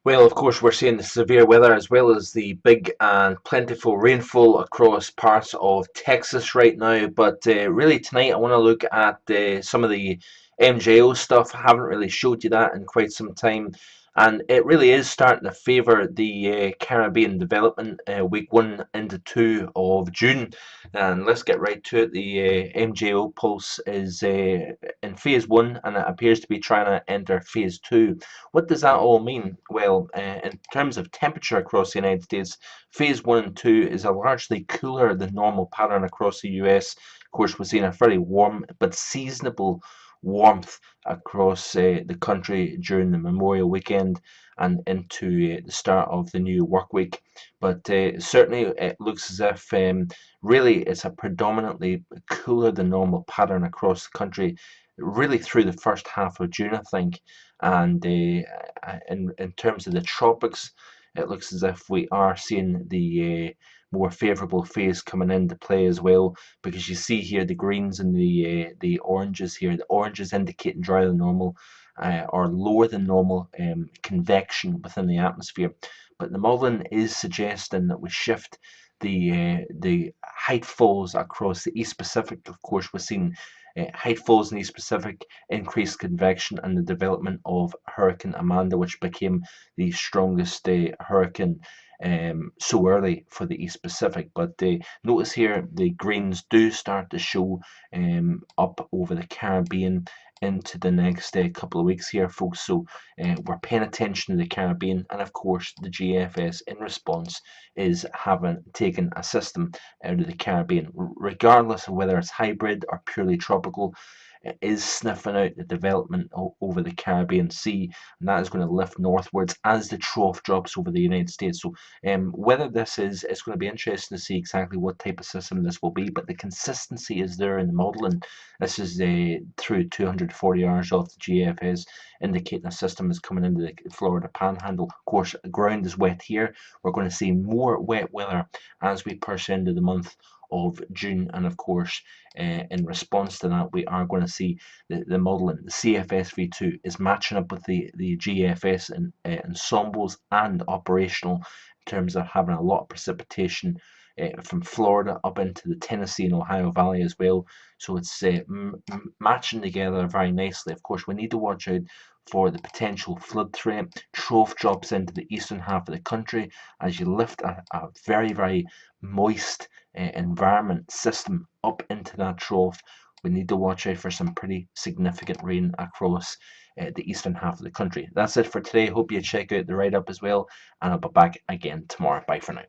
Well, of course, we're seeing the severe weather as well as the big and plentiful rainfall across parts of Texas right now. But really, tonight I want to look at some of the MJO stuff. I haven't really showed you that in quite some time. And it really is starting to favour the Caribbean development week 1 into 2 of June. And let's get right to it. The MJO pulse is in phase 1 and it appears to be trying to enter phase 2. What does that all mean? Well, in terms of temperature across the United States, phase 1 and 2 is a largely cooler than normal pattern across the US. Of course, we're seeing a fairly warm but seasonable warmth across the country during the Memorial Weekend and into the start of the new work week. But certainly it looks as if really it's a predominantly cooler than normal pattern across the country, really through the first half of June, I think. And in terms of the tropics, it looks as if we are seeing the more favourable phase coming into play as well, because you see here the greens and the oranges here. The oranges indicating drier than normal or lower than normal convection within the atmosphere. But the modelling is suggesting that we shift the height falls across the East Pacific. Of course, we're seeing height falls in the East Pacific, increased convection, and the development of Hurricane Amanda, which became the strongest hurricane so early for the East Pacific. But notice here the greens do start to show up over the Caribbean into the next couple of weeks here, folks. So we're paying attention to the Caribbean, and of course the GFS in response is having taken a system out of the Caribbean, regardless of whether it's hybrid or purely tropical. It is sniffing out the development over the Caribbean Sea, and that is going to lift northwards as the trough drops over the United States. So, whether this is, it's going to be interesting to see exactly what type of system this will be, but the consistency is there in the modelling. This is through 240 hours off the GFS, indicating a system is coming into the Florida Panhandle. Of course, the ground is wet here. We're going to see more wet weather as we push into the month of June, and of course in response to that we are going to see the modelling. The CFS-V2 is matching up with the GFS and ensembles and operational in terms of having a lot of precipitation from Florida up into the Tennessee and Ohio Valley as well. So it's matching together very nicely. Of course, we need to watch out for the potential flood threat. Trough drops into the eastern half of the country as you lift a very, very moist environment system up into that trough. We need to watch out for some pretty significant rain across the eastern half of the country. That's it for today. Hope you check out the write up as well, and I'll be back again tomorrow. Bye for now.